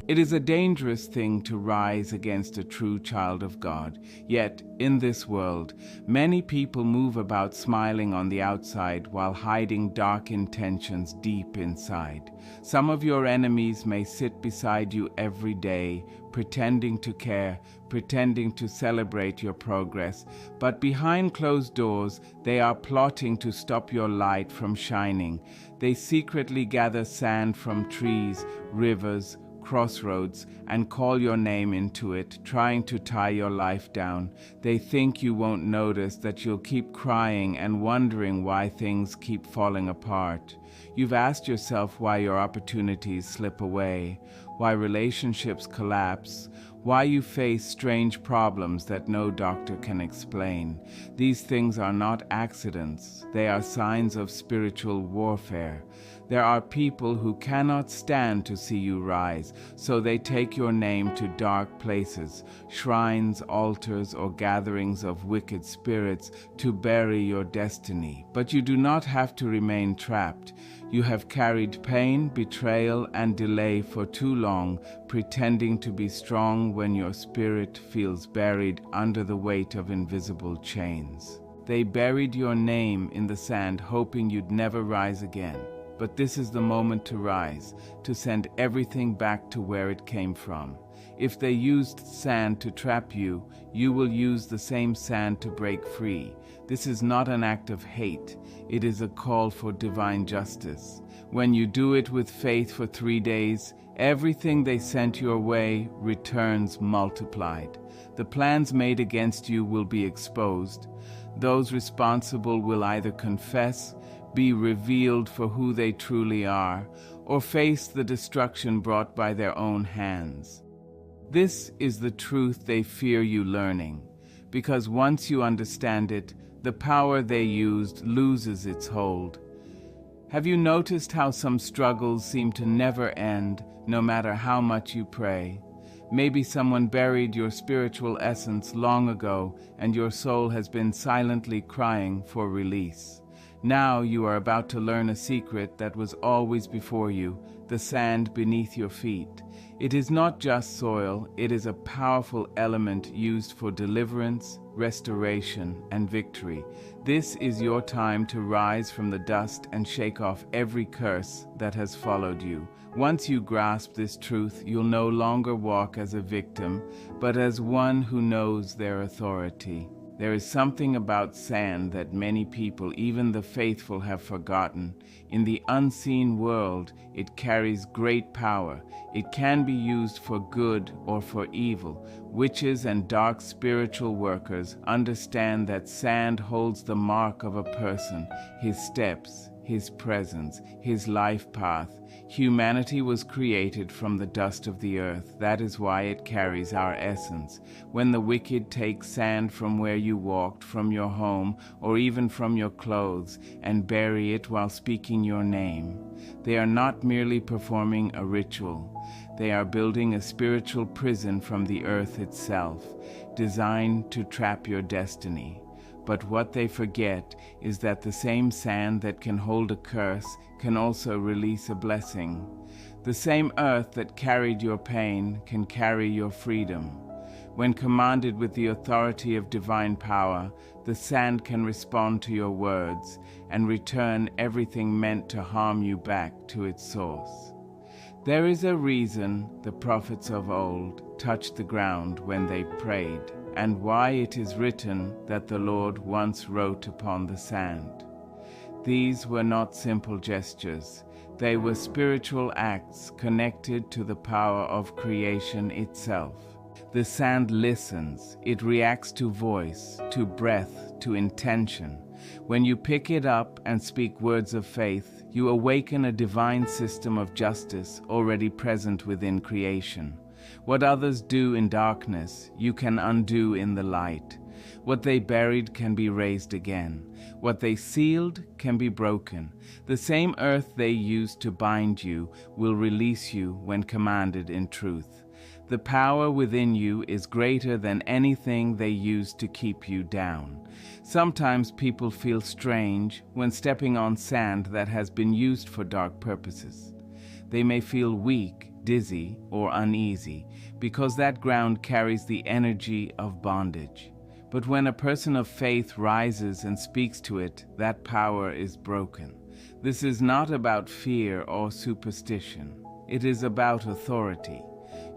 It is a dangerous thing to rise against a true child of God. Yet, in this world, many people move about smiling on the outside while hiding dark intentions deep inside. Some of your enemies may sit beside you every day, pretending to care, pretending to celebrate your progress, but behind closed doors, they are plotting to stop your light from shining. They secretly gather sand from trees, rivers, crossroads, and call your name into it, trying to tie your life down. They think you won't notice that you'll keep crying and wondering why things keep falling apart. You've asked yourself why your opportunities slip away, why relationships collapse, why you face strange problems that no doctor can explain. These things are not accidents, they are signs of spiritual warfare. There are people who cannot stand to see you rise, so they take your name to dark places, shrines, altars, or gatherings of wicked spirits to bury your destiny. But you do not have to remain trapped. You have carried pain, betrayal, and delay for too long, pretending to be strong when your spirit feels buried under the weight of invisible chains. They buried your name in the sand, hoping you'd never rise again. But this is the moment to rise, to send everything back to where it came from. If they used sand to trap you, you will use the same sand to break free. This is not an act of hate, it is a call for divine justice. When you do it with faith for 3 days, everything they sent your way returns multiplied. The plans made against you will be exposed. Those responsible will either confess, be revealed for who they truly are, or face the destruction brought by their own hands. This is the truth they fear you learning, because once you understand it, the power they used loses its hold. Have you noticed how some struggles seem to never end, no matter how much you pray? Maybe someone buried your spiritual essence long ago, and your soul has been silently crying for release. Now you are about to learn a secret that was always before you, the sand beneath your feet. It is not just soil, it is a powerful element used for deliverance, restoration, and victory. This is your time to rise from the dust and shake off every curse that has followed you. Once you grasp this truth, you'll no longer walk as a victim, but as one who knows their authority. There is something about sand that many people, even the faithful, have forgotten. In the unseen world, it carries great power. It can be used for good or for evil. Witches and dark spiritual workers understand that sand holds the mark of a person, his steps, his presence, his life path. Humanity was created from the dust of the earth. That is why it carries our essence. When the wicked take sand from where you walked, from your home, or even from your clothes, and bury it while speaking your name, they are not merely performing a ritual. They are building a spiritual prison from the earth itself, designed to trap your destiny. But what they forget is that the same sand that can hold a curse can also release a blessing. The same earth that carried your pain can carry your freedom. When commanded with the authority of divine power, the sand can respond to your words and return everything meant to harm you back to its source. There is a reason the prophets of old touched the ground when they prayed, and why it is written that the Lord once wrote upon the sand. These were not simple gestures. They were spiritual acts connected to the power of creation itself. The sand listens. It reacts to voice, to breath, to intention. When you pick it up and speak words of faith, you awaken a divine system of justice already present within creation. What others do in darkness, you can undo in the light. What they buried can be raised again. What they sealed can be broken. The same earth they used to bind you will release you when commanded in truth. The power within you is greater than anything they used to keep you down. Sometimes people feel strange when stepping on sand that has been used for dark purposes. They may feel weak, dizzy, or uneasy, because that ground carries the energy of bondage. But when a person of faith rises and speaks to it, that power is broken. This is not about fear or superstition. It is about authority.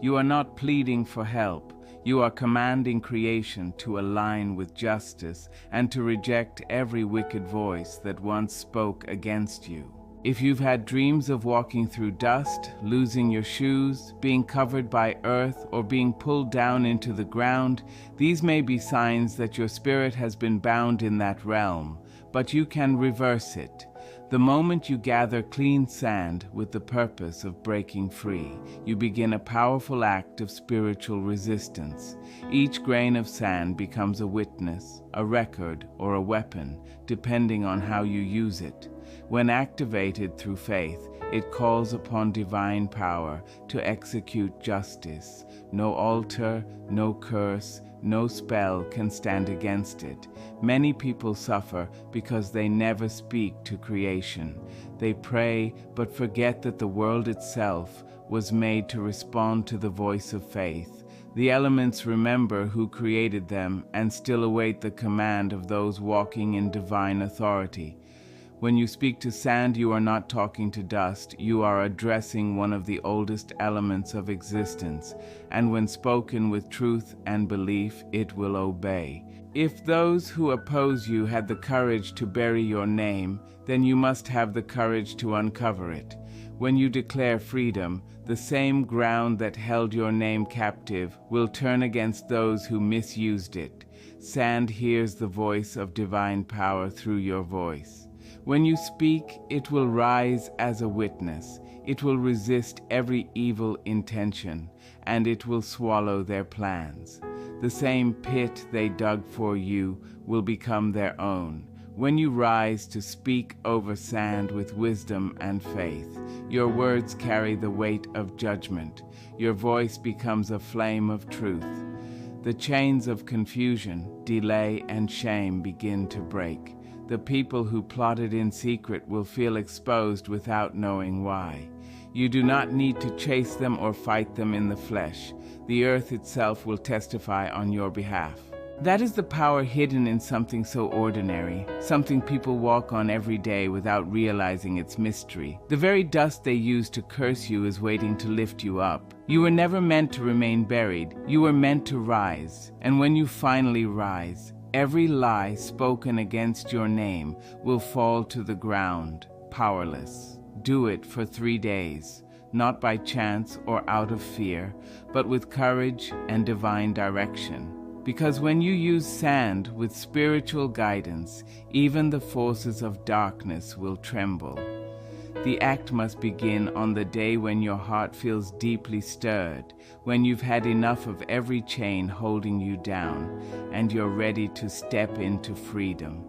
You are not pleading for help. You are commanding creation to align with justice and to reject every wicked voice that once spoke against you. If you've had dreams of walking through dust, losing your shoes, being covered by earth, or being pulled down into the ground, these may be signs that your spirit has been bound in that realm, but you can reverse it. The moment you gather clean sand with the purpose of breaking free, you begin a powerful act of spiritual resistance. Each grain of sand becomes a witness, a record, or a weapon, depending on how you use it. When activated through faith, it calls upon divine power to execute justice. No altar, no curse, no spell can stand against it. Many people suffer because they never speak to creation. They pray but forget that the world itself was made to respond to the voice of faith. The elements remember who created them and still await the command of those walking in divine authority. When you speak to sand, you are not talking to dust. You are addressing one of the oldest elements of existence, and when spoken with truth and belief, it will obey. If those who oppose you had the courage to bury your name, then you must have the courage to uncover it. When you declare freedom, the same ground that held your name captive will turn against those who misused it. Sand hears the voice of divine power through your voice. When you speak, it will rise as a witness. It will resist every evil intention, and it will swallow their plans. The same pit they dug for you will become their own. When you rise to speak over sand with wisdom and faith, your words carry the weight of judgment. Your voice becomes a flame of truth. The chains of confusion, delay, and shame begin to break. The people who plotted in secret will feel exposed without knowing why. You do not need to chase them or fight them in the flesh. The earth itself will testify on your behalf. That is the power hidden in something so ordinary, something people walk on every day without realizing its mystery. The very dust they use to curse you is waiting to lift you up. You were never meant to remain buried. You were meant to rise. And when you finally rise, every lie spoken against your name will fall to the ground, powerless. Do it for 3 days, not by chance or out of fear, but with courage and divine direction. Because when you use sand with spiritual guidance, even the forces of darkness will tremble. The act must begin on the day when your heart feels deeply stirred, when you've had enough of every chain holding you down, and you're ready to step into freedom.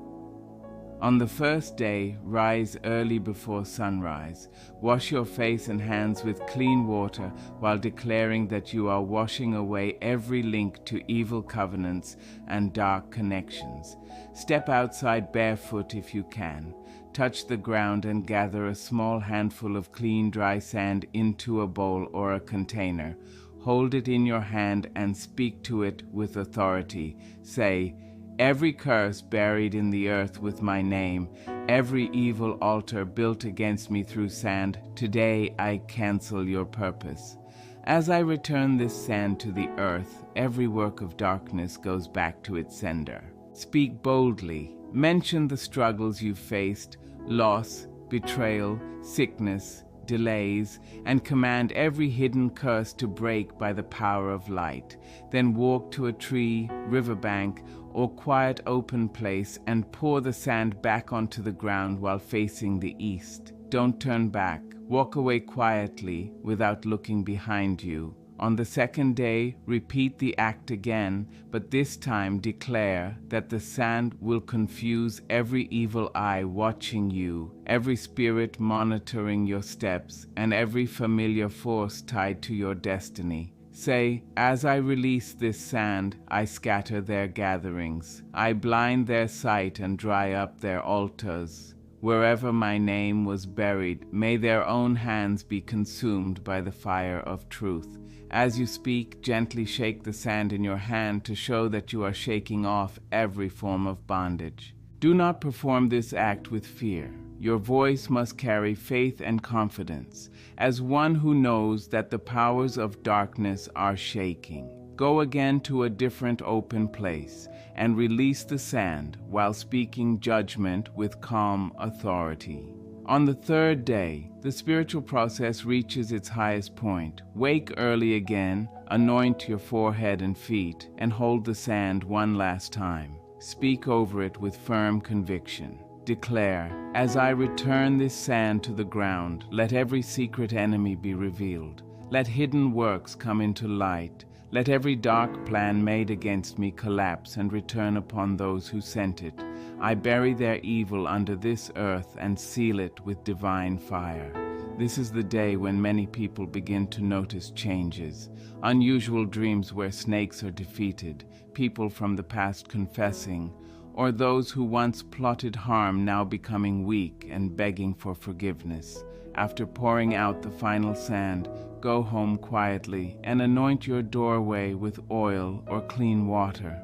On the first day, rise early before sunrise. Wash your face and hands with clean water while declaring that you are washing away every link to evil covenants and dark connections. Step outside barefoot if you can. Touch the ground and gather a small handful of clean, dry sand into a bowl or a container. Hold it in your hand and speak to it with authority. Say, "Every curse buried in the earth with my name, every evil altar built against me through sand, today I cancel your purpose. As I return this sand to the earth, every work of darkness goes back to its sender." Speak boldly. Mention the struggles you've faced, loss, betrayal, sickness, delays, and command every hidden curse to break by the power of light. Then walk to a tree, riverbank, or quiet open place and pour the sand back onto the ground while facing the east. Don't turn back. Walk away quietly without looking behind you. On the second day, repeat the act again, but this time declare that the sand will confuse every evil eye watching you, every spirit monitoring your steps, and every familiar force tied to your destiny. Say, "As I release this sand, I scatter their gatherings. I blind their sight and dry up their altars." Wherever my name was buried, may their own hands be consumed by the fire of truth. As you speak, gently shake the sand in your hand to show that you are shaking off every form of bondage. Do not perform this act with fear. Your voice must carry faith and confidence, as one who knows that the powers of darkness are shaking. Go again to a different open place and release the sand while speaking judgment with calm authority. On the third day, the spiritual process reaches its highest point. Wake early again, anoint your forehead and feet, and hold the sand one last time. Speak over it with firm conviction. Declare, as I return this sand to the ground, let every secret enemy be revealed. Let hidden works come into light. Let every dark plan made against me collapse and return upon those who sent it. I bury their evil under this earth and seal it with divine fire. This is the day when many people begin to notice changes. Unusual dreams where snakes are defeated, people from the past confessing, or those who once plotted harm now becoming weak and begging for forgiveness. After pouring out the final sand, go home quietly and anoint your doorway with oil or clean water.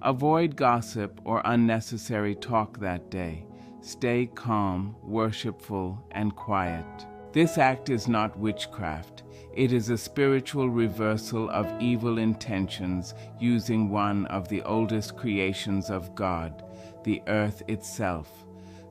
Avoid gossip or unnecessary talk that day. Stay calm, worshipful, and quiet. This act is not witchcraft. It is a spiritual reversal of evil intentions using one of the oldest creations of God, the earth itself.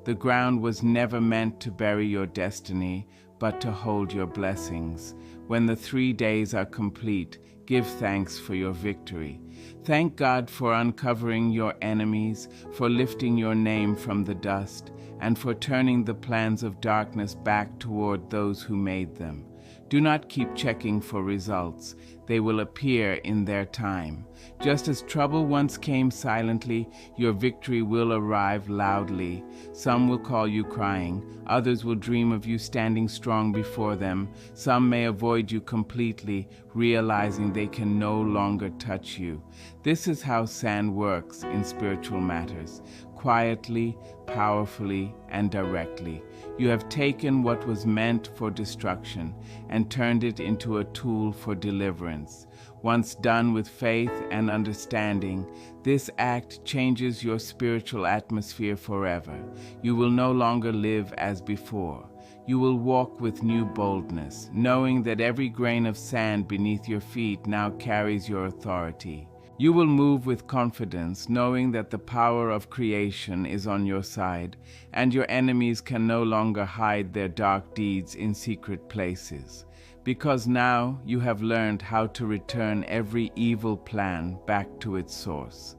The ground was never meant to bury your destiny, but to hold your blessings. When the 3 days are complete, give thanks for your victory. Thank God for uncovering your enemies, for lifting your name from the dust, and for turning the plans of darkness back toward those who made them. Do not keep checking for results. They will appear in their time. Just as trouble once came silently, your victory will arrive loudly. Some will call you crying. Others will dream of you standing strong before them. Some may avoid you completely, realizing they can no longer touch you. This is how sand works in spiritual matters. Quietly, powerfully, and directly. You have taken what was meant for destruction and turned it into a tool for deliverance. Once done with faith and understanding, this act changes your spiritual atmosphere forever. You will no longer live as before. You will walk with new boldness, knowing that every grain of sand beneath your feet now carries your authority. You will move with confidence, knowing that the power of creation is on your side, and your enemies can no longer hide their dark deeds in secret places. Because now you have learned how to return every evil plan back to its source.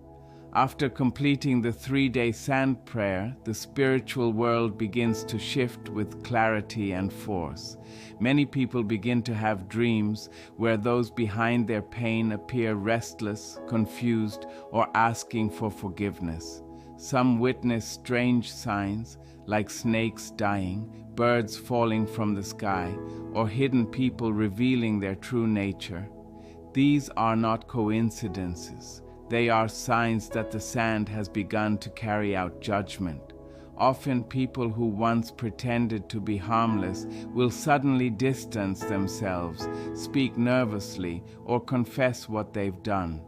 After completing the 3-day sand prayer, the spiritual world begins to shift with clarity and force. Many people begin to have dreams where those behind their pain appear restless, confused, or asking for forgiveness. Some witness strange signs, like snakes dying, birds falling from the sky, or hidden people revealing their true nature. These are not coincidences. They are signs that the sand has begun to carry out judgment. Often people who once pretended to be harmless will suddenly distance themselves, speak nervously, or confess what they've done.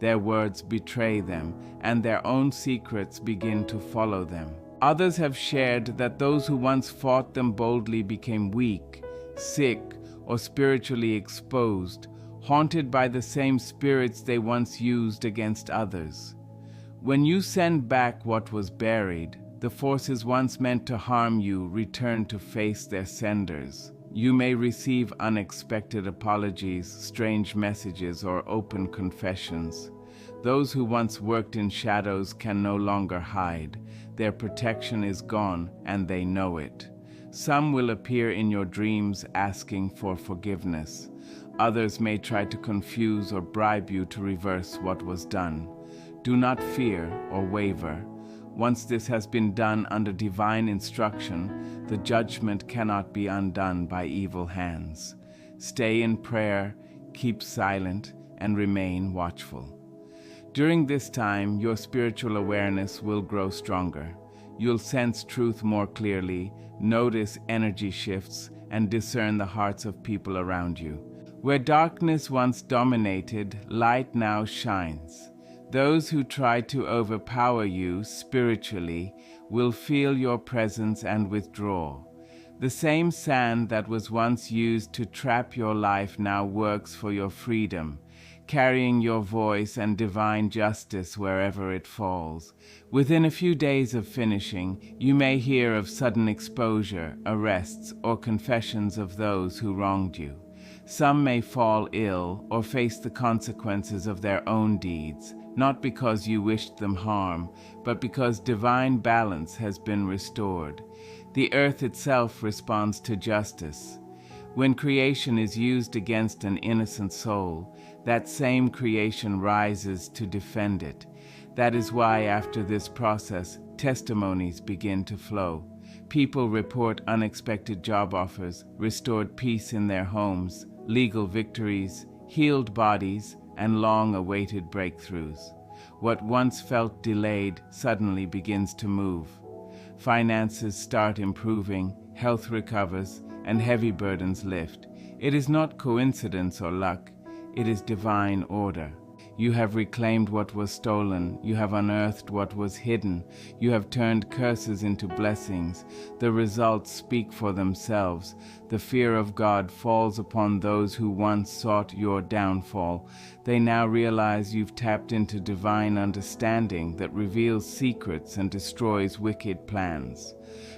Their words betray them, and their own secrets begin to follow them. Others have shared that those who once fought them boldly became weak, sick, or spiritually exposed, haunted by the same spirits they once used against others. When you send back what was buried, the forces once meant to harm you return to face their senders. You may receive unexpected apologies, strange messages, or open confessions. Those who once worked in shadows can no longer hide. Their protection is gone, and they know it. Some will appear in your dreams asking for forgiveness. Others may try to confuse or bribe you to reverse what was done. Do not fear or waver. Once this has been done under divine instruction, the judgment cannot be undone by evil hands. Stay in prayer, keep silent, and remain watchful. During this time, your spiritual awareness will grow stronger. You'll sense truth more clearly, notice energy shifts, and discern the hearts of people around you. Where darkness once dominated, light now shines. Those who try to overpower you spiritually will feel your presence and withdraw. The same sand that was once used to trap your life now works for your freedom, carrying your voice and divine justice wherever it falls. Within a few days of finishing, you may hear of sudden exposure, arrests, or confessions of those who wronged you. Some may fall ill or face the consequences of their own deeds, not because you wished them harm, but because divine balance has been restored. The earth itself responds to justice. When creation is used against an innocent soul, that same creation rises to defend it. That is why after this process, testimonies begin to flow. People report unexpected job offers, restored peace in their homes, legal victories, healed bodies, and long-awaited breakthroughs. What once felt delayed suddenly begins to move. Finances start improving, health recovers, and heavy burdens lift. It is not coincidence or luck, it is divine order. You have reclaimed what was stolen, you have unearthed what was hidden, you have turned curses into blessings. The results speak for themselves. The fear of God falls upon those who once sought your downfall. They now realize you've tapped into divine understanding that reveals secrets and destroys wicked plans.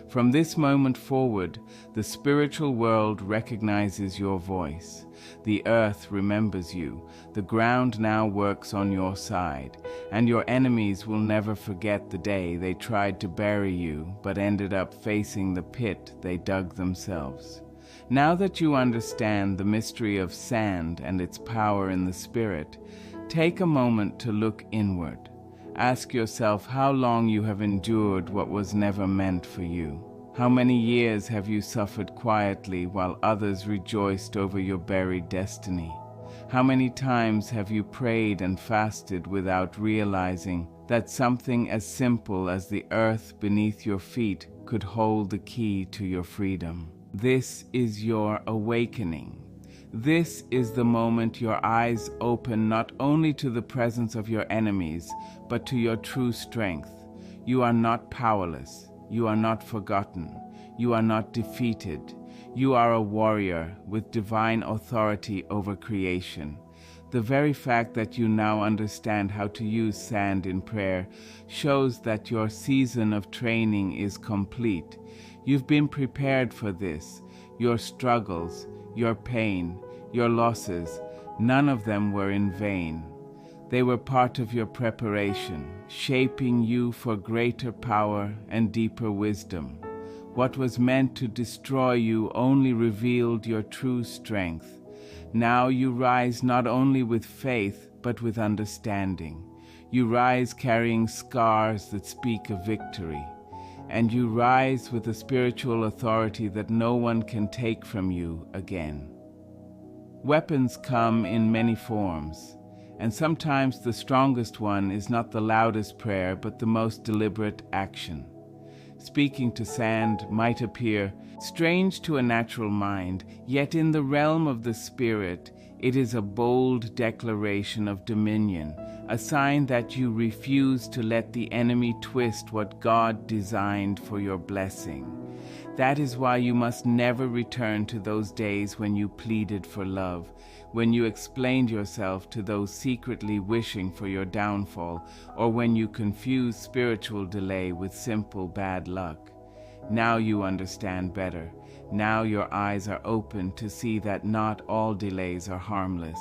From this moment forward, the spiritual world recognizes your voice. The earth remembers you. The ground now works on your side, and your enemies will never forget the day they tried to bury you but ended up facing the pit they dug themselves. Now that you understand the mystery of sand and its power in the spirit, take a moment to look inward. Ask yourself how long you have endured what was never meant for you. How many years have you suffered quietly while others rejoiced over your buried destiny? How many times have you prayed and fasted without realizing that something as simple as the earth beneath your feet could hold the key to your freedom? This is your awakening. This is the moment your eyes open not only to the presence of your enemies, but to your true strength. You are not powerless. You are not forgotten. You are not defeated. You are a warrior with divine authority over creation. The very fact that you now understand how to use sand in prayer shows that your season of training is complete. You've been prepared for this. Your struggles, your pain, your losses, none of them were in vain. They were part of your preparation, shaping you for greater power and deeper wisdom. What was meant to destroy you only revealed your true strength. Now you rise not only with faith, but with understanding. You rise carrying scars that speak of victory. And you rise with a spiritual authority that no one can take from you again. Weapons come in many forms, and sometimes the strongest one is not the loudest prayer, but the most deliberate action. Speaking to sand might appear strange to a natural mind, yet in the realm of the spirit, it is a bold declaration of dominion, a sign that you refuse to let the enemy twist what God designed for your blessing. That is why you must never return to those days when you pleaded for love, when you explained yourself to those secretly wishing for your downfall, or when you confused spiritual delay with simple bad luck. Now you understand better. Now your eyes are open to see that not all delays are harmless.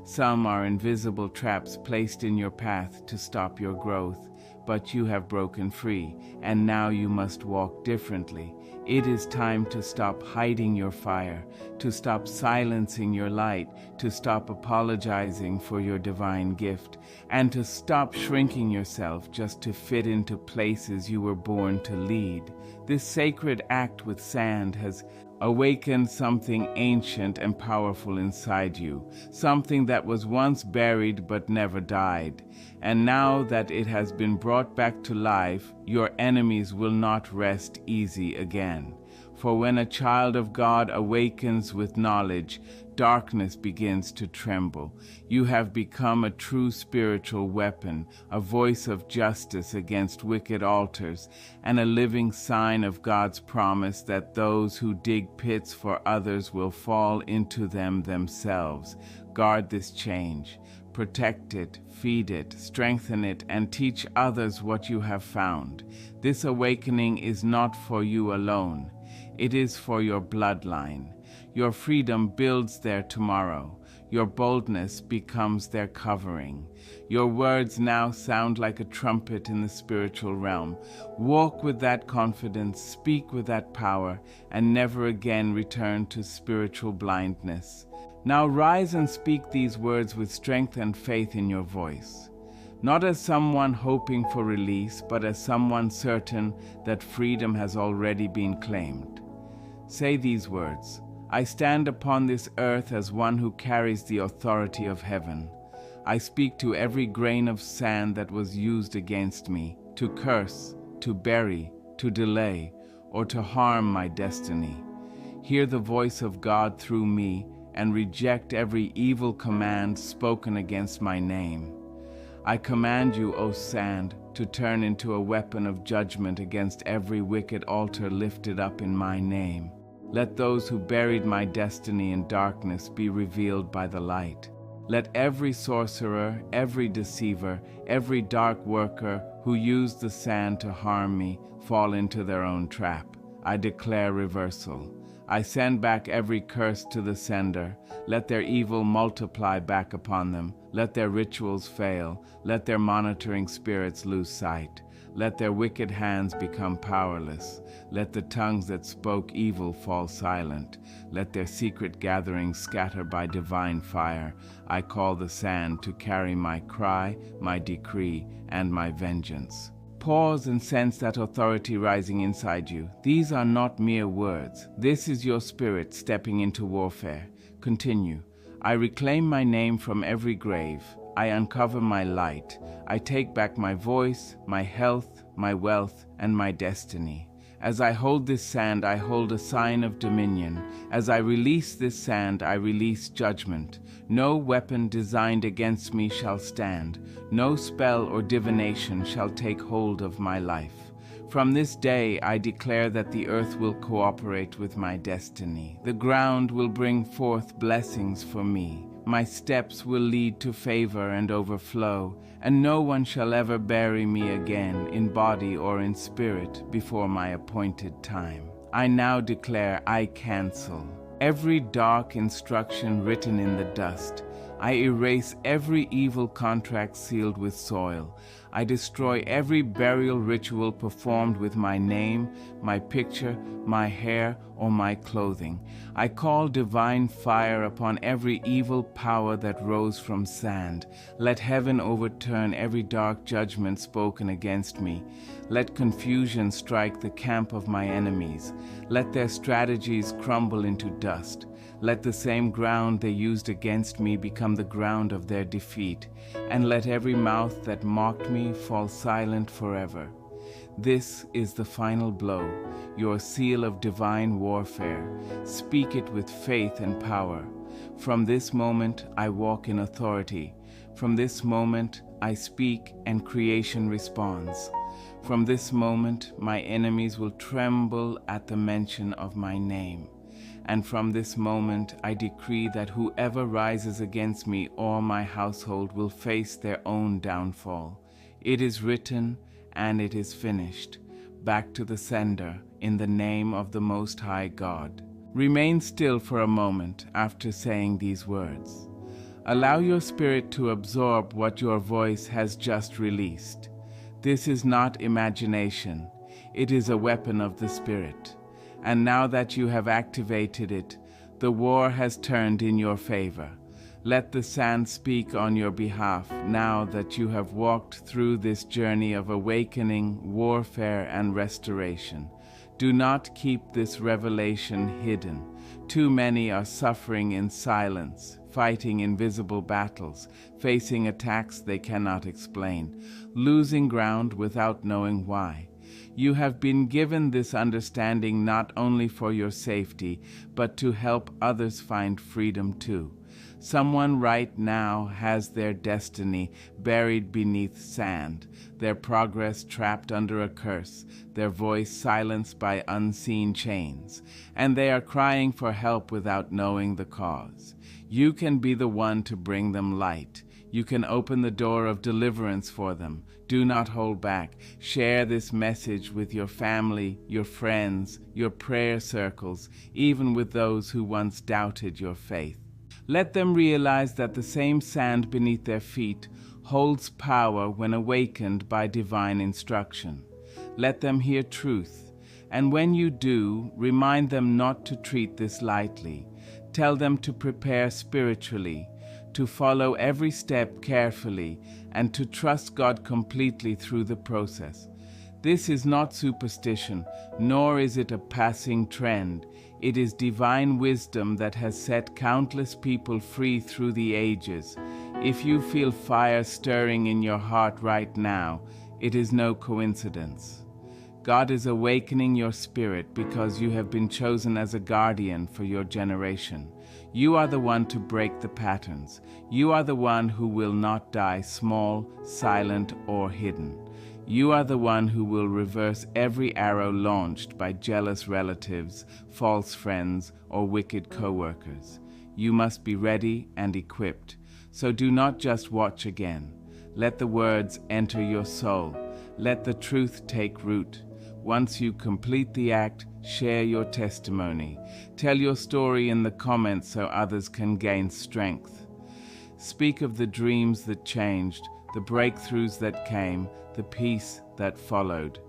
Some are invisible traps placed in your path to stop your growth, but you have broken free, and now you must walk differently. It is time to stop hiding your fire, to stop silencing your light, to stop apologizing for your divine gift, and to stop shrinking yourself just to fit into places you were born to lead. This sacred act with sand has awakened something ancient and powerful inside you, something that was once buried but never died. And now that it has been brought back to life, your enemies will not rest easy again. For when a child of God awakens with knowledge, darkness begins to tremble. You have become a true spiritual weapon, a voice of justice against wicked altars, and a living sign of God's promise that those who dig pits for others will fall into them themselves. Guard this change. Protect it, feed it, strengthen it, and teach others what you have found. This awakening is not for you alone. It is for your bloodline. Your freedom builds their tomorrow. Your boldness becomes their covering. Your words now sound like a trumpet in the spiritual realm. Walk with that confidence, speak with that power, and never again return to spiritual blindness. Now rise and speak these words with strength and faith in your voice. Not as someone hoping for release, but as someone certain that freedom has already been claimed. Say these words: I stand upon this earth as one who carries the authority of heaven. I speak to every grain of sand that was used against me, to curse, to bury, to delay, or to harm my destiny. Hear the voice of God through me, and reject every evil command spoken against my name. I command you, O sand, to turn into a weapon of judgment against every wicked altar lifted up in my name. Let those who buried my destiny in darkness be revealed by the light. Let every sorcerer, every deceiver, every dark worker who used the sand to harm me fall into their own trap. I declare reversal. I send back every curse to the sender. Let their evil multiply back upon them. Let their rituals fail. Let their monitoring spirits lose sight. Let their wicked hands become powerless. Let the tongues that spoke evil fall silent. Let their secret gatherings scatter by divine fire. I call the sand to carry my cry, my decree, and my vengeance. Pause and sense that authority rising inside you. These are not mere words. This is your spirit stepping into warfare. Continue. I reclaim my name from every grave. I uncover my light. I take back my voice, my health, my wealth, and my destiny. As I hold this sand, I hold a sign of dominion. As I release this sand, I release judgment. No weapon designed against me shall stand. No spell or divination shall take hold of my life. From this day, I declare that the earth will cooperate with my destiny. The ground will bring forth blessings for me. My steps will lead to favor and overflow, and no one shall ever bury me again in body or in spirit before my appointed time. I now declare I cancel every dark instruction written in the dust. I erase every evil contract sealed with soil. I destroy every burial ritual performed with my name, my picture, my hair, or my clothing. I call divine fire upon every evil power that rose from sand. Let heaven overturn every dark judgment spoken against me. Let confusion strike the camp of my enemies. Let their strategies crumble into dust. Let the same ground they used against me become the ground of their defeat, and let every mouth that mocked me fall silent forever. This is the final blow, your seal of divine warfare. Speak it with faith and power. From this moment, I walk in authority. From this moment, I speak and creation responds. From this moment, my enemies will tremble at the mention of my name. And from this moment, I decree that whoever rises against me or my household will face their own downfall. It is written, and it is finished. Back to the sender, in the name of the Most High God. Remain still for a moment after saying these words. Allow your spirit to absorb what your voice has just released. This is not imagination. It is a weapon of the Spirit. And now that you have activated it, the war has turned in your favor. Let the sand speak on your behalf now that you have walked through this journey of awakening, warfare, and restoration. Do not keep this revelation hidden. Too many are suffering in silence, fighting invisible battles, facing attacks they cannot explain, losing ground without knowing why. You have been given this understanding not only for your safety, but to help others find freedom too. Someone right now has their destiny buried beneath sand, their progress trapped under a curse, their voice silenced by unseen chains, and they are crying for help without knowing the cause. You can be the one to bring them light. You can open the door of deliverance for them. Do not hold back. Share this message with your family, your friends, your prayer circles, even with those who once doubted your faith. Let them realize that the same sand beneath their feet holds power when awakened by divine instruction. Let them hear truth, and when you do, remind them not to treat this lightly. Tell them to prepare spiritually, to follow every step carefully, and to trust God completely through the process. This is not superstition, nor is it a passing trend. It is divine wisdom that has set countless people free through the ages. If you feel fire stirring in your heart right now, it is no coincidence. God is awakening your spirit because you have been chosen as a guardian for your generation. You are the one to break the patterns. You are the one who will not die small, silent, or hidden. You are the one who will reverse every arrow launched by jealous relatives, false friends, or wicked co-workers. You must be ready and equipped. So do not just watch again. Let the words enter your soul. Let the truth take root. Once you complete the act, share your testimony. Tell your story in the comments so others can gain strength. Speak of the dreams that changed, the breakthroughs that came, the peace that followed.